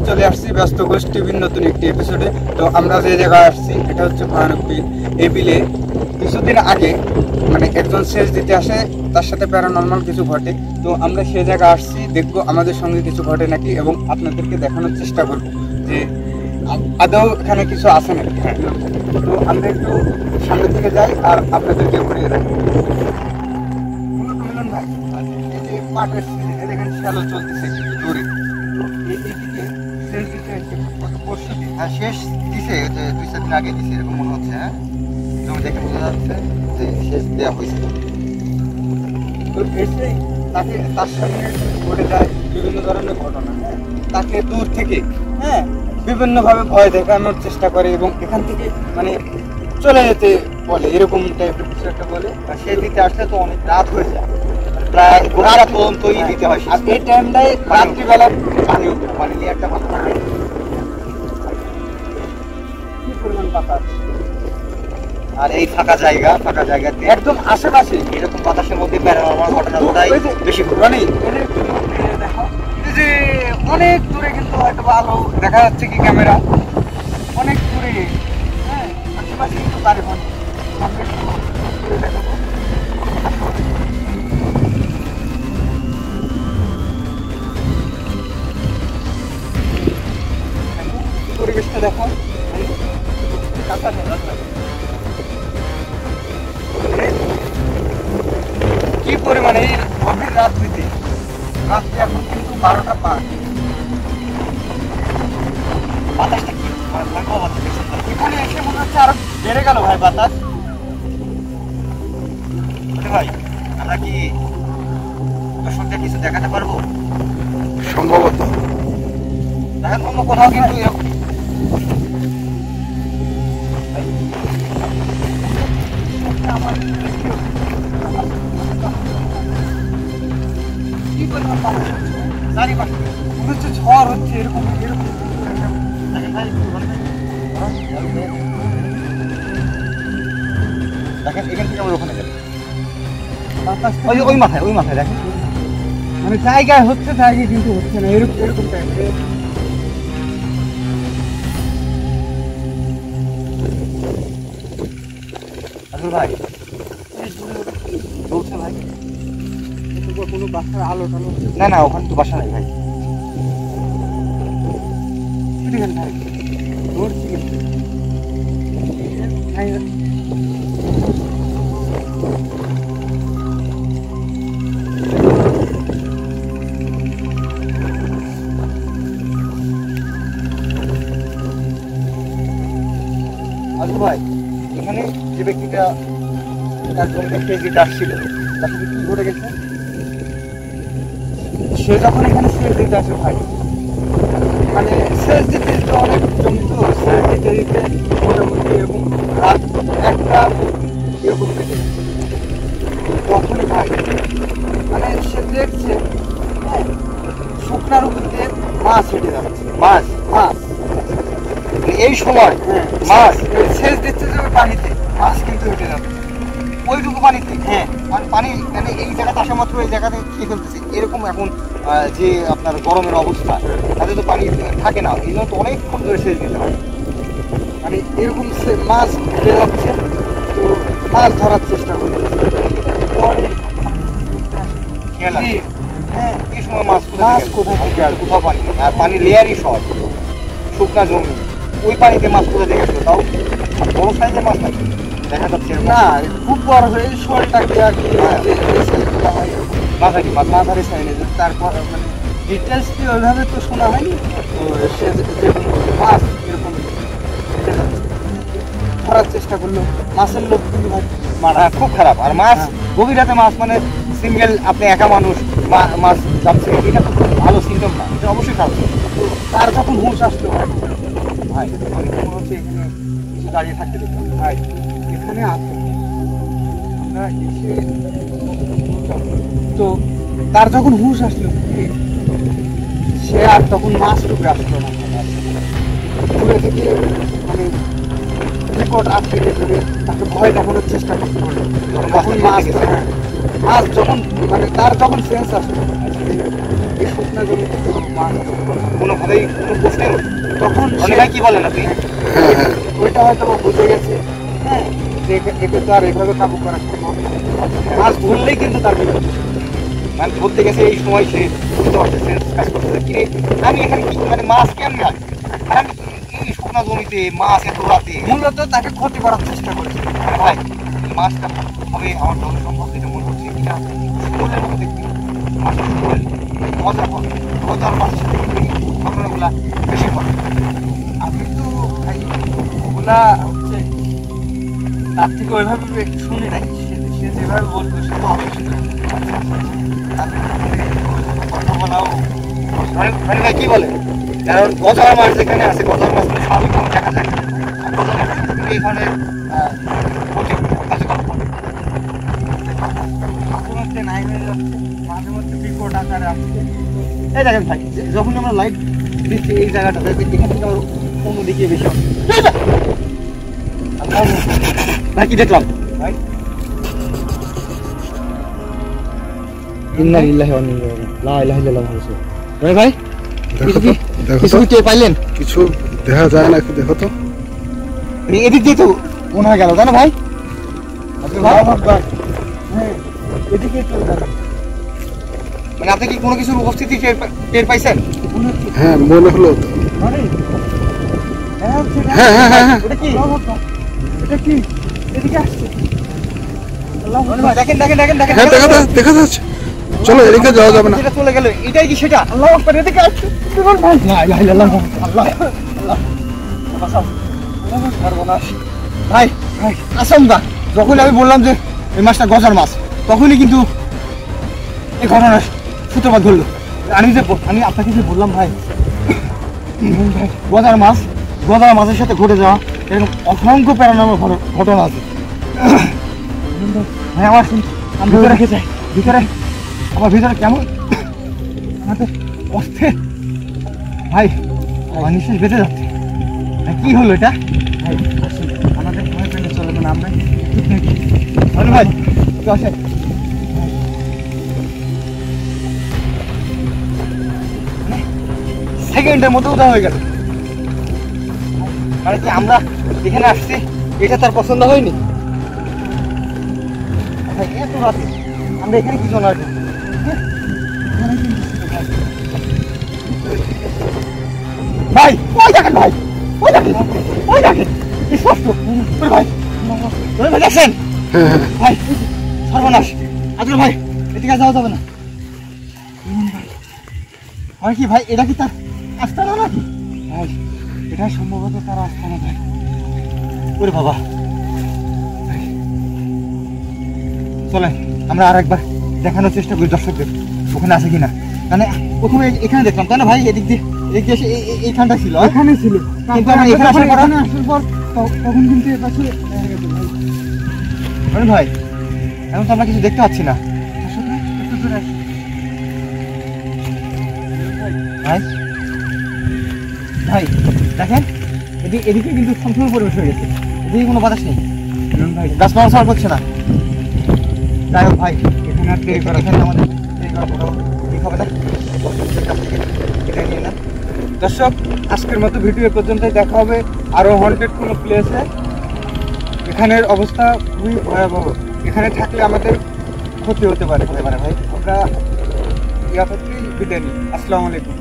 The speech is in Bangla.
চলে আসছি ব্যস্ত গোষ্ঠী নতুন একটি এপিসোডে। তো আমরা যে জায়গায় আসছি এটা হচ্ছে ভয়ানক বিল। এই বিলে কিছুদিন আগে মানে একজন সেচ দিতে আসে, তার সাথে প্যারানর্মাল কিছু ঘটে। তো আমরা সে জায়গায় আসছি, দেখবো আমাদের সঙ্গে কিছু ঘটে নাকি এবং আপনাদেরকে দেখানোর চেষ্টা করবো যে আদৌ এখানে কিছু আছে নাকি। তো আমরা একটু সামনের দিকে যাই আর আপনাদেরকে ঘুরিয়ে রাখি। মিলন ভাই, এই যে মাঠের দেখেন শ্যালো চলতেছে দূরে, শেষ দিছে 2-4 দিন আগে দিছে এরকম মনে হচ্ছে। হ্যাঁ, জমি দেখে বোঝা যাচ্ছে যে শেষ দেওয়া হয়েছে। তো এসে তাকে তার সামনে ঘটে যায় বিভিন্ন ধরনের ঘটনা। তাকে দূর থেকে বিভিন্নভাবে ভয় দেখানোর চেষ্টা করে এবং এখান থেকে মানে চলে যেতে বলে, এরকম টাইপের কিছু একটা বলে। আর সেই দিতে আসলে তো অনেক রাত হয়ে যায়, প্রায় রাত পর্যন্তই দিতে হয়। আর এই টাইমটায় রাত্রিবেলা পানি উঠে, পানি নিয়ে একটা কথা থাকে। কি পরিমাণ বাতাস, আর এই ফাঁকা জায়গাতে একদম আশেপাশে এরকম বাতাসের মধ্যে প্যারানর্মাল ঘটনাটাই বেশি ঘটে। যে অনেক দূরে কিন্তু হয়তো আলো দেখা যাচ্ছে কি ক্যামেরা অনেক দূরে, আশেপাশে কিন্তু বাড়ি ঘর। পরিবেশটা দেখো, কি পরিমাণে এই গভীর রাত্রিতে, রাত্রি এখন কিন্তু 12টা 5। বাতাসটা কি ভয়ঙ্কর বাতাস দেখছেন তো? এখানে এসে মনে হচ্ছে আরো বেড়ে গেল ভাই বাতাস। ভাই আমরা কি দর্শকদের কিছু দেখাতে পারবো? সম্ভবত দেখেন অন্য কোথাও কিন্তু চারিপাশে মনে হচ্ছে ঝড় হচ্ছে, এরকম এরকম। দেখেন এখান থেকে আমরা ওখানে গেলাম। বাতাস ওই মাথায় দেখেন, মানে জায়গায় হচ্ছে, জায়গায় কিন্তু হচ্ছে না, এরকম এরকম টাইপের। আসল ভাই চলছে ভাই। কোনো বাসার আলো টালো না ওখানে তো বাসা নাই ভাই। ভাই ধরছি কিন্তু আসল ভাই এখানে যে ব্যক্তিটা তার জমি দেখতে যেটা আসছিল তার সাথে কি ঘটে গেছে? সে যখন এখানে সেচ দিতে আসে ভাই, মানে সেচ দিতে দিতে অনেক জমি তো সেচ দিতে দিতে মোটামুটি এরকম রাত 1টা এরকম কেটে গেছে। তখনই ভাই মানে সে দেখছে শুকনার উপর দিয়ে মাছ হেঁটে যাচ্ছে। মাছ মাছ এই সময় মাছ সেচ দিচ্ছে যে ওই পানিতে মাছ কিন্তু হেঁটে যাচ্ছে ওইটুকু পানিতে। হ্যাঁ, মানে পানি মানে এই জায়গাতে আসা মাত্র এই জায়গাতে খেয়ে ফেলতেছে। এরকম এখন যে আপনার গরমের অবস্থা, তাতে তো পানি থাকে না, এই জন্য তো অনেকক্ষণ ধরে সেচ দিতে হয়। মানে এরকম মাছ হেঁটে যাচ্ছে, তো মাছ ধরার চেষ্টা করছে। খেয়াল আছে হ্যাঁ, এই সময় মাছ কোথায় থেকে আসবে? কোথাও পানি নেই, আর পানি লেয়ারই সব শুকনা জমি, ওই পানিতে মাছ কোথা থেকে আসবে? তাও বড় সাইজের মাছ নাকি দেখা যাচ্ছে না, খুব বড় হয়ে শোলটাকে আর কি মাঝারি মাছ। মাঝারি সাইজে। তারপর মানে ডিটেলস দিয়ে ওইভাবে তো শোনা হয়নি। তো সে যেরকম মাছ এরকম হেঁটে যাচ্ছে, ধরার চেষ্টা করলো। মাছের লোক কিন্তু ভাই মারা খুব খারাপ। আর মাছ গভীর রাতে মাছ মানে সিঙ্গেল আপনি একা মানুষ মাছ যাচ্ছে, এটা তো ভালো সিমটম না, এটা অবশ্যই খারাপ। তো তার যখন হুঁশ আসলো ভাই আমি তো মনে হচ্ছে এখানে কিছু দাঁড়িয়ে থাকতে দিতাম। ভাই এখানে আছে, আমরা এসে তো তার যখন হুঁশ আসলো সে আর তখন মাছ টুকরে আসলো না। দূরে থেকে মানে রেকর্ড আটকে ধরে তাকে ভয় দেখানোর চেষ্টা করতে পারলো। তখন মাছ যখন মানে তার যখন সেন্স আসলো এই শুকনা জমিতে কোনো মাছ কোনোভাবেই কোনো প্রশ্নের তখন রনি ভাই কি বলেন আপনি? ওইটা হয়তো বা বুঝে গেছে, হ্যাঁ, যে একে তো আর এভাবে কাবু করা সম্ভব না। মাছ ধরলেই কিন্তু তার বিপদ। মানে বলতে গেছে এই সময় সে বুঝতে পারছে সেন্স কাজ করতেছে কি রে, আমি এখানে কি মানে মাছ কেমন লাগে, আর আমি এই শুকনা জমিতে মাছ এত রাতে, মূলত তাকে ক্ষতি করার চেষ্টা করেছে। আরে ভাই এই মাছটা হবে আমার জন্য সম্ভব যেটা মনে হচ্ছে কিনা বলে দেখবি মাছটা ধরে মজা করে মজার মাছের সাথে কিন্তু এই ঘটনাগুলা বেশি করে। আমি তো ভাই ওগুলা হচ্ছে তার থেকে ওইভাবে একটু শুনি নাই, সে যেভাবে বলতো সে তো অবশ্যই কথা বলাও রনি ভাই কি বলে, কারণ গজার মাছ যেখানে আছে গজার মাছ তো স্বাভাবিক কোনো দেখা যায় না, আর গজার মাছ কিন্তু এই ধরনের ক্ষতি কার্যকর করে। মাঝে মধ্যে নাই হয়ে যাচ্ছে, মাঝে মধ্যে বিকট আকারে আসছে। এই দেখেন ভাই যখন আমরা লাইট দিচ্ছি এই জায়গাটাতে এখান থেকে আবার অন্যদিকে বেশি হবে। ভাই কি দেখলাম ভাই, ইন্না লিল্লাহি ওয়া ইন্না ইলাইহি রাজিউন, লা ইলাহা ইল্লাল্লাহ মুহাম্মাদুর রাসূলুল্লাহ। ভাই দেখো তো, দেখো কিছু তো, কি টের পাইলেন? কিছু দেখা যায় না, একটু দেখো তো। এদিক দিয়ে তো মনে হয় গেল তাই না ভাই? হ্যাঁ, এদিকে চলে যাবে। মানে আপনি কি কোনো কিছুর উপস্থিতি টের পাইছেন? হ্যাঁ মনে হলো তো। মানে হ্যাঁ হচ্ছে না। হ্যাঁ হ্যাঁ হ্যাঁ হ্যাঁ ওটা কি? আল্লাহু আকবার। এটা কি এদিকে আসছে? আল্লাহু রনি আকবার। ভাই, দেখেন দেখেন দেখেন দেখেন হ্যাঁ দেখা যাচ্ছে। চলো এদিকে যাওয়া যাবে না। যেটা চলে গেল এটাই কি সেটা? আল্লাহু আকবার, এদিকে আসছে। বিমল ভাই, লা ইলাহা ইল্লাল্লাহ আল্লাহ বাঁচাও। আল্লাহু আকবার, বলাস। ভাই ভাই আসমদা, যখন আমি বললাম যে এই মাছটা গজার মাছ তখনই কিন্তু এই ঘটনার সূত্রপাত ধরলো। আমি আপনাকে যে বললাম ভাই গজার মাছের সাথে ঘটে যাওয়া এরকম অসংখ্য প্যারানর্মাল ঘটনা আছে। ভাই আমার আমি ভিতরে রেখে যাই, ভিতরে আমার ভিতরে কেমন আমাদের অস্থির ভাই, আমার নিঃশ্বাস বেঁচে যাচ্ছে। ভাই, কি হলো এটা? ভাই, আসুন, আমাদের ভয় পেলে চলবে না, আমরা ঠিক নেই। রনি ভাই একটু আসেন। সেকেন্ডের মতো উদা হয়ে গেল। মানে কি আমরা এখানে আসছি এটা তার পছন্দ হয়নি? ভাই, এত রাতে আমরা এখানে কি জন্য আসবো? ভাই ওই দেখেন ভাই, ওই দেখেন ওই দেখেন কি স্পষ্ট। ওই ভাই রনি ভাই দেখছেন? হ্যাঁ হ্যাঁ ভাই সর্বনাশ, আজকে ভাই এদিকে যাওয়া যাবে না। হয় কি ভাই, এটা কি তার আস্তানা নাকি? ভাই, এটা সম্ভবত তার আস্তানা ভাই। ওরে বাবা, চলেন আমরা আর একবার দেখানোর চেষ্টা করি দর্শকদের ওখানে আছে কিনা। মানে প্রথমে এখানে দেখলাম তাই না ভাই, এদিক দিয়ে এসে এইখানটা ছিল আর? এখানে ছিল, কিন্তু আমরা এখানে আসার পর এখানে আসার পর তখন কিন্তু এর পাশে দেখা গেছে ভাই। রনি ভাই এখন তো আমরা কিছু দেখতে পাচ্ছি না। আসো না, একটু দূরে আসো। ভাই ভাই দেখেন এদিকে কিন্তু সম্পূর্ণ পরিবেশ হয়ে গেছে, এদিকে কোনো বাতাস নেই, বিমল ভাই, গাছপালা সর করছে না। যাই হোক ভাই, এখানে আর দেরি করা এখানে আমাদের দেরি করা কোনো ঠিক হবে না। এটা নিয়ে না। দর্শক, আজকের মতো ভিডিও এ পর্যন্তই। দেখা হবে আরো হন্টেড কোনো প্লেসে। এখানের অবস্থা খুবই ভয়াবহ, এখানে থাকলে আমাদের ক্ষতি হতে পারে। ভাই আমরা ইয়া থাকতেই বিদায় নিই। আসসালামু আলাইকুম।